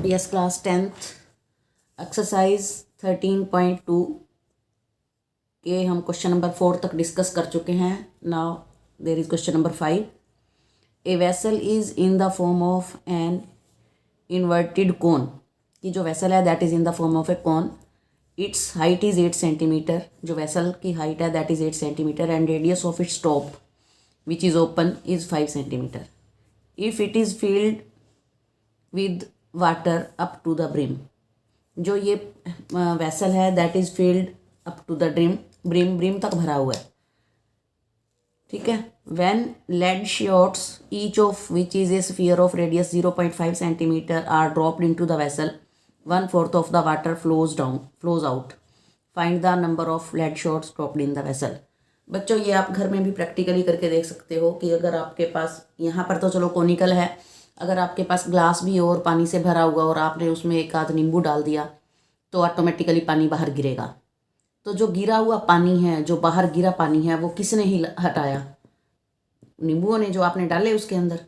PS class 10th exercise 13.2 के हम question number 4 तक डिस्कस कर चुके हैं। Now there is question number 5। A vessel is in the form of an inverted cone, कि जो वेसल है that is in the form of a cone. Its height is 8 centimetre, जो vessel की height है that is 8 centimetre and radius of its top which is open is 5 centimetre. If it is filled with water up to the brim, जो ये vessel है that is filled up to the brim तक भरा हुआ है, ठीक है। When lead shots each of which is a sphere of radius 0.5 centimetre are dropped into the vessel, 1/4 of the water flows out. Find the number of lead shots dropped in the vessel. बच्चों ये आप घर में भी practically करके देख सकते हो कि अगर आपके पास, यहाँ पर तो चलो कोनिकल है, अगर आपके पास ग्लास भी हो और पानी से भरा हुआ और आपने उसमें एक आध नींबू डाल दिया तो ऑटोमेटिकली पानी बाहर गिरेगा। तो जो गिरा हुआ पानी है, जो बाहर गिरा पानी है, वो किसने ही हटाया? नींबुओं ने, जो आपने डाले उसके अंदर।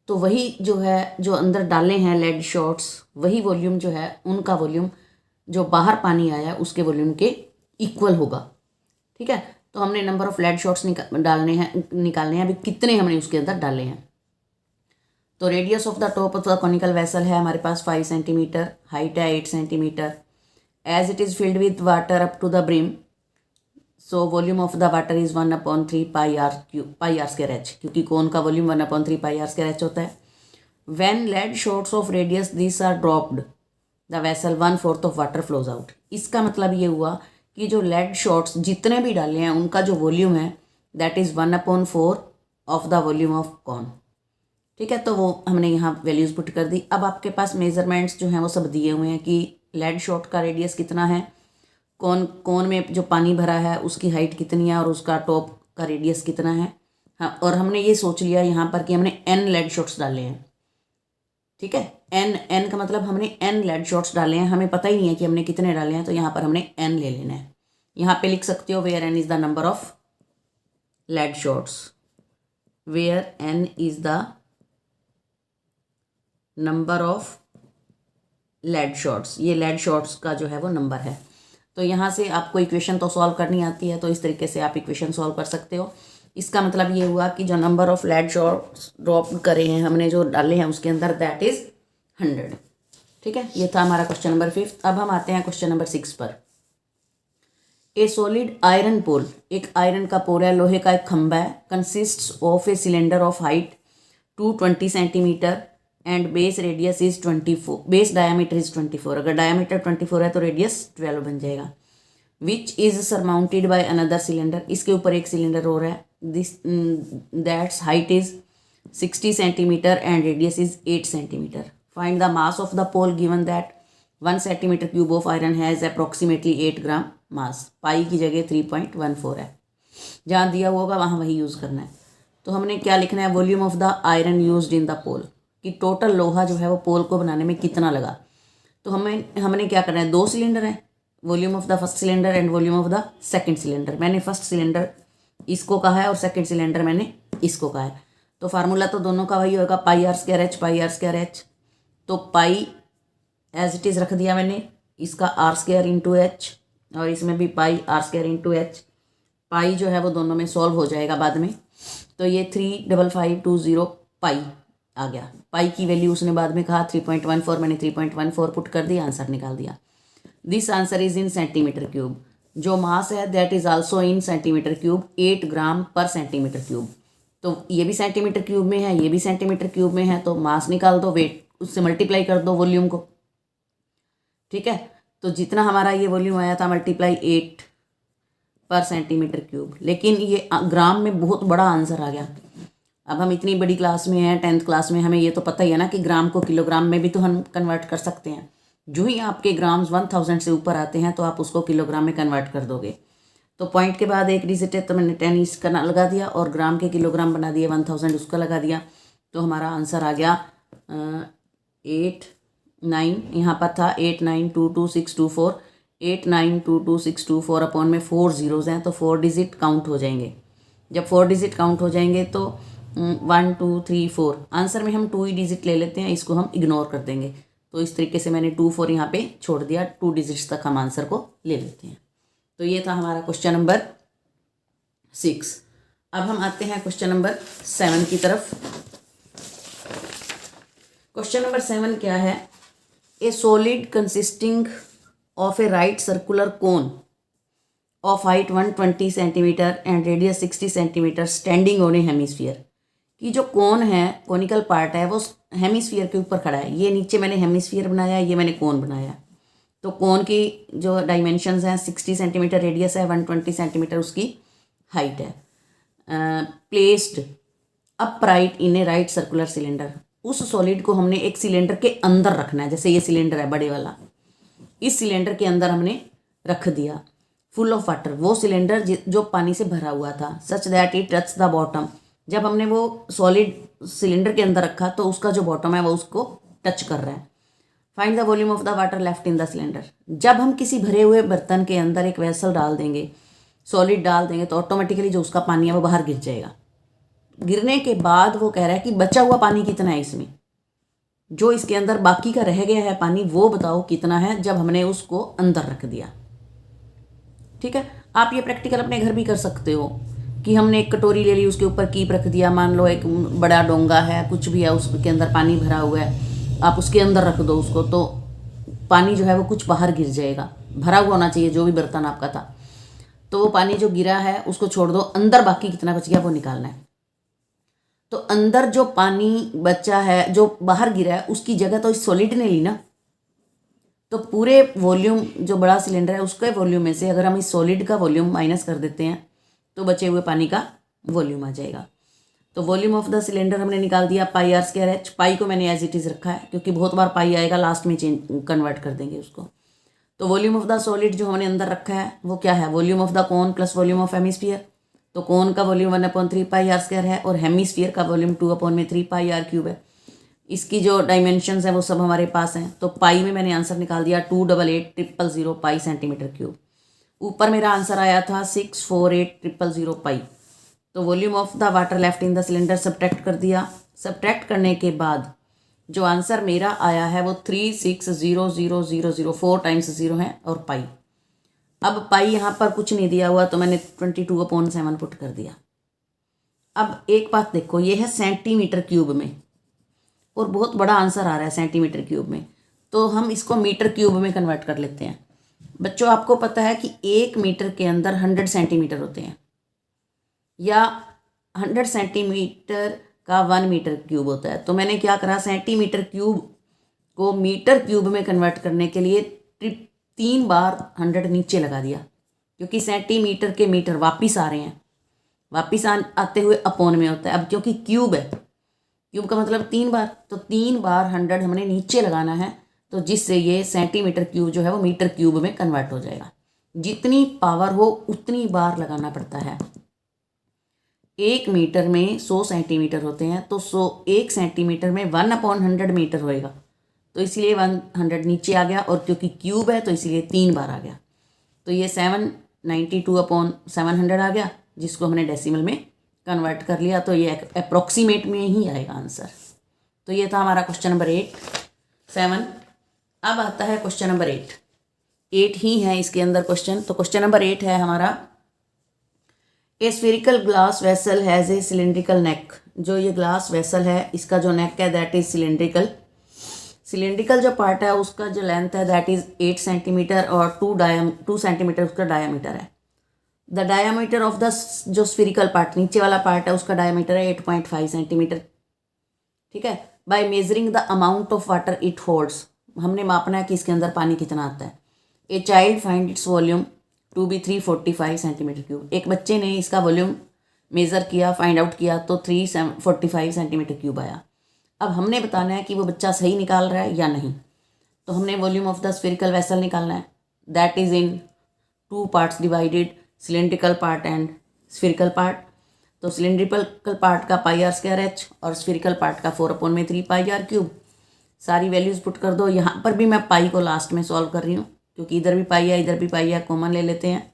तो वही जो है, जो अंदर डाले हैं लेड शॉट्स, वही वॉल्यूम जो है, उनका वॉल्यूम जो बाहर पानी आया उसके वॉल्यूम के इक्वल होगा, ठीक है। तो हमने नंबर ऑफ लेड शॉट्स निकालने हैं अभी कितने हमने उसके अंदर डाले हैं। तो radius of the top of the conical vessel है हमारे पास 5 सेंटीमीटर, हाइट है 8 centimetre. As it is filled with water up to the brim, so volume of the water is 1/3 pi r square h, क्योंकि cone का volume 1/3 pi r square h होता है। When lead shots of radius this are dropped the vessel 1/4 of water flows out. इसका मतलब ये हुआ कि जो लेड शॉट्स जितने भी डाले हैं उनका जो वॉल्यूम है that is 1/4 of the volume of cone, ठीक है। तो वो हमने यहाँ वैल्यूज़ पुट कर दी। अब आपके पास मेजरमेंट्स जो हैं वो सब दिए हुए हैं कि लेड शॉट का रेडियस कितना है, कौन में जो पानी भरा है उसकी हाइट कितनी है और उसका टॉप का रेडियस कितना है। हाँ, और हमने ये सोच लिया यहाँ पर कि हमने n लेड शॉट्स डाले हैं, ठीक है। n का मतलब हमने n लेड शॉट्स डाले हैं, हमें पता ही नहीं है कि हमने कितने डाले हैं, तो यहाँ पर हमने n ले लेना है। यहाँ पे लिख सकते हो where n is the number of lead shots, where n is the number of lead shots, ये लेड शॉट्स का जो है वो नंबर है। तो यहाँ से आपको इक्वेशन तो सॉल्व करनी आती है, तो इस तरीके से आप इक्वेशन सॉल्व कर सकते हो। इसका मतलब ये हुआ कि जो number of lead shots drop करे हैं हमने, जो डाले हैं उसके अंदर, दैट इज़ 100, ठीक है। ये था हमारा क्वेश्चन नंबर 5। अब हम आते हैं क्वेश्चन नंबर 6 पर। ए सॉलिड आयरन पोल, एक आयरन का पोल है, लोहे का एक खंभा है, consists of a cylinder of height 220 centimetre and base radius is 24, base diameter is 24। अगर डायमीटर 24 है तो रेडियस 12 बन जाएगा। Which is surmounted by another cylinder, इसके ऊपर एक सिलेंडर और है, this that's height is 60 centimetre and radius is 8 centimetre. Find the mass of the pole given that 1 centimetre cube of iron has approximately 8 gram mass. Pi की जगह 3.14 है, जहाँ दिया हुआ होगा वहाँ वही यूज़ करना है। तो हमने क्या लिखना है, volume of the iron used in the pole, कि टोटल लोहा जो है वो पोल को बनाने में कितना लगा। तो हमने क्या करना है, 2 सिलेंडर हैं, volume of the first cylinder and volume of the second cylinder. मैंने फर्स्ट सिलेंडर इसको कहा है और सेकंड सिलेंडर मैंने इसको कहा है। तो फार्मूला तो दोनों का वही होगा, pi r square h, pi r square h. तो पाई एज इट इज़ रख दिया मैंने, इसका आर स्क्वायर इंटू एच, और इसमें भी पाई आर स्क्वायर इंटू एच। पाई जो है वो दोनों में सॉल्व हो जाएगा बाद में। तो ये 35520 पाई आ गया। पाई की वैल्यू उसने बाद में कहा 3.14, मैंने 3.14 पुट कर दिया, आंसर निकाल दिया। This answer is in centimetre cube. जो मास है that is also in centimetre cube, 8 ग्राम पर सेंटीमीटर क्यूब। तो ये भी सेंटीमीटर क्यूब में है, ये भी सेंटीमीटर क्यूब में है, तो मास निकाल दो, वेट उससे मल्टीप्लाई कर दो वॉल्यूम को, ठीक है। तो जितना हमारा ये वॉल्यूम आया था मल्टीप्लाई 8 पर सेंटीमीटर क्यूब, लेकिन ये ग्राम में बहुत बड़ा आंसर आ गया। अब हम इतनी बड़ी क्लास में हैं, 10th क्लास में, हमें ये तो पता ही है ना कि ग्राम को किलोग्राम में भी तो हम कन्वर्ट कर सकते हैं। जो ही आपके ग्राम्स 1000 से ऊपर आते हैं तो आप उसको किलोग्राम में कन्वर्ट कर दोगे। तो पॉइंट के बाद एक डिजिट है, तो मैंने 10 इसका लगा दिया और ग्राम के किलोग्राम बना दिए, 1000 उसका लगा दिया। तो हमारा आंसर आ गया 89, यहाँ पर था 89222624, 89222624 अपॉन में 4 जीरोज़ हैं, तो 4 डिजिट काउंट हो जाएंगे। जब 4 डिजिट काउंट हो जाएंगे तो 1 2 3 4, आंसर में हम 2 ही डिजिट ले लेते हैं, इसको हम इग्नोर कर देंगे। तो इस तरीके से मैंने 2 4 यहाँ पे छोड़ दिया, 2 डिजिट्स तक हम आंसर को ले लेते हैं। तो ये था हमारा क्वेश्चन नंबर 6। अब हम आते हैं क्वेश्चन नंबर 7 की तरफ। क्वेश्चन नंबर 7 क्या है? ए solid consisting of A right circular cone of height 120 centimetre and radius 60 centimetre standing on A hemisphere. कि जो कोन है, कोनिकल पार्ट है, वो हेमिस्फीयर के ऊपर खड़ा है। ये नीचे मैंने हेमिस्फीयर बनाया, ये मैंने कोन बनाया। तो कोन की जो डायमेंशंस हैं 60 सेंटीमीटर रेडियस है, 120 सेंटीमीटर उसकी हाइट है। प्लेस्ड अपराइट इन ए राइट सर्कुलर सिलेंडर। उस सॉलिड को हमने एक सिलेंडर के अंदर रखना है। जैसे ये सिलेंडर है बड़े वाला, इस सिलेंडर के अंदर हमने रख दिया। फुल ऑफ वाटर, वो सिलेंडर जो पानी से भरा हुआ था। Such that it touch the bottom, जब हमने वो सॉलिड सिलेंडर के अंदर रखा तो उसका जो बॉटम है वो उसको टच कर रहा है। Find the volume of the water left in the cylinder. जब हम किसी भरे हुए बर्तन के अंदर एक वेसल डाल देंगे, सॉलिड डाल देंगे, तो ऑटोमेटिकली जो उसका पानी है वो बाहर गिर जाएगा। गिरने के बाद वो कह रहा है कि बचा हुआ पानी कितना है इसमें, जो इसके अंदर बाकी का रह गया है पानी, वो बताओ कितना है जब हमने उसको अंदर रख दिया। ठीक है, आप ये प्रैक्टिकल अपने घर भी कर सकते हो कि हमने एक कटोरी ले ली, उसके ऊपर कीप रख दिया। मान लो एक बड़ा डोंगा है, कुछ भी है, उसके अंदर पानी भरा हुआ है, आप उसके अंदर रख दो उसको, तो पानी जो है वो कुछ बाहर गिर जाएगा। भरा हुआ होना चाहिए जो भी बर्तन आपका था। तो वो पानी जो गिरा है उसको छोड़ दो, अंदर बाकी कितना बच गया वो निकालना है। तो अंदर जो पानी बचा है, जो बाहर गिरा है, उसकी जगह तो इस सॉलिड ने ली ना। तो पूरे वॉल्यूम, जो बड़ा सिलेंडर है उसके वॉल्यूम में से अगर हम इस सॉलिड का वॉल्यूम माइनस कर देते हैं तो बचे हुए पानी का वॉल्यूम आ जाएगा। तो वॉल्यूम ऑफ द सिलेंडर हमने निकाल दिया, पाई आर स्क्वायर एच। पाई को मैंने एज इट इज़ रखा है क्योंकि बहुत बार पाई आएगा, लास्ट में चेंज कन्वर्ट कर देंगे उसको। तो वॉल्यूम ऑफ द सॉलिड जो हमने अंदर रखा है वो क्या है? Volume of the cone plus volume of hemisphere. तो कोन का वॉल्यूम 1/3 पाई आर स्क्वायर है और हेमिस्फीयर का वॉल्यूम 2/3 पाई आर क्यूब है। इसकी जो डायमेंशंस हैं वो सब हमारे पास हैं। तो पाई में मैंने आंसर निकाल दिया 288,000 पाई सेंटीमीटर क्यूब। ऊपर मेरा आंसर आया था 648,000 पाई। तो volume of the water left in the cylinder subtract कर दिया। सब्ट्रैक्ट करने के बाद जो आंसर मेरा आया है वो 360000, 4 टाइम्स 0 है और पाई। अब पाई यहाँ पर कुछ नहीं दिया हुआ तो मैंने 22/7 पुट कर दिया। अब एक बात देखो, ये है सेंटीमीटर क्यूब में और बहुत बड़ा आंसर आ रहा है सेंटीमीटर क्यूब में, तो हम इसको मीटर क्यूब में कन्वर्ट कर लेते हैं। बच्चों, आपको पता है कि 1 मीटर के अंदर 100 सेंटीमीटर होते हैं, या 100 सेंटीमीटर का 1 मीटर क्यूब होता है। तो मैंने क्या करा, सेंटीमीटर क्यूब को मीटर क्यूब में कन्वर्ट करने के लिए 3 बार 100 नीचे लगा दिया, क्योंकि सेंटीमीटर के मीटर वापिस आ रहे हैं, वापिस आते हुए अपॉन में होता है। अब क्योंकि क्यूब है, क्यूब का मतलब 3 बार, तो 3 बार 100 हमने नीचे लगाना है, तो जिससे ये सेंटीमीटर क्यूब जो है वो मीटर क्यूब में कन्वर्ट हो जाएगा। जितनी पावर हो उतनी बार लगाना पड़ता है। 1 मीटर में 100 सेंटीमीटर होते हैं, तो 1 सेंटीमीटर में 1/100 मीटर होएगा, तो इसलिए 100 नीचे आ गया, और क्योंकि क्यूब है तो इसलिए 3 बार आ गया। तो ये 792/700 आ गया, जिसको हमने डेसिमल में कन्वर्ट कर लिया, तो ये अप्रॉक्सीमेट में ही आएगा आंसर। तो ये था हमारा क्वेश्चन नंबर 7। अब आता है क्वेश्चन नंबर 8 ही है इसके अंदर क्वेश्चन। तो क्वेश्चन नंबर 8 है हमारा, a spherical glass vessel has a cylindrical neck. जो ये ग्लास वेसल है इसका जो नेक है दैट इज सिलेंड्रिकल। सिलेंड्रिकल जो पार्ट है उसका जो लेंथ है दैट इज 8 सेंटीमीटर और 2 सेंटीमीटर उसका डायामीटर है। द डायामीटर ऑफ द जो स्फेरिकल पार्ट, नीचे वाला पार्ट है, उसका डायामीटर है 8.5 सेंटीमीटर। ठीक है, by measuring the amount of water it holds, हमने मापना है कि इसके अंदर पानी कितना आता है। A child find its volume to be 345 centimetre cube. एक बच्चे ने इसका वॉल्यूम मेज़र किया, फाइंड आउट किया, तो 345 सेंटीमीटर क्यूब आया। अब हमने बताना है कि वो बच्चा सही निकाल रहा है या नहीं। तो हमने volume of the spherical vessel निकालना है, that is in 2 parts divided, cylindrical part and spherical part. तो सिलेंड्रिकल पार्ट का पाई आर स्क्वायर एच और स्फेरिकल पार्ट का 4/3 पाई आर क्यूब। सारी वैल्यूज़ पुट कर दो। यहाँ पर भी मैं पाई को लास्ट में सॉल्व कर रही हूँ, क्योंकि इधर भी पाई है इधर भी पाई है, कॉमन ले लेते हैं।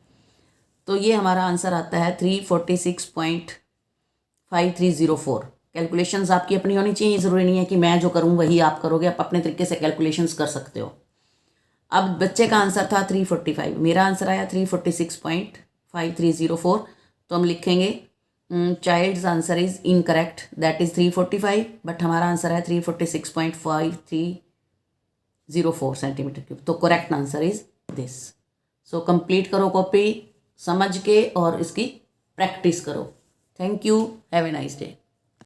तो ये हमारा आंसर आता है 346.5304। कैलकुलेशंस आपकी अपनी होनी चाहिए, ज़रूरी नहीं है कि मैं जो करूँ वही आप करोगे, आप अपने तरीके से कैलकुलेशंस कर सकते हो। अब बच्चे का आंसर था 345, मेरा आंसर आया 346.5304, तो हम लिखेंगे child's answer is incorrect, that is 345, but हमारा आंसर है 346.5304 सेंटीमीटर क्यूब, तो correct answer is this. So complete करो कॉपी समझ के और इसकी प्रैक्टिस करो। Thank you, have a nice day.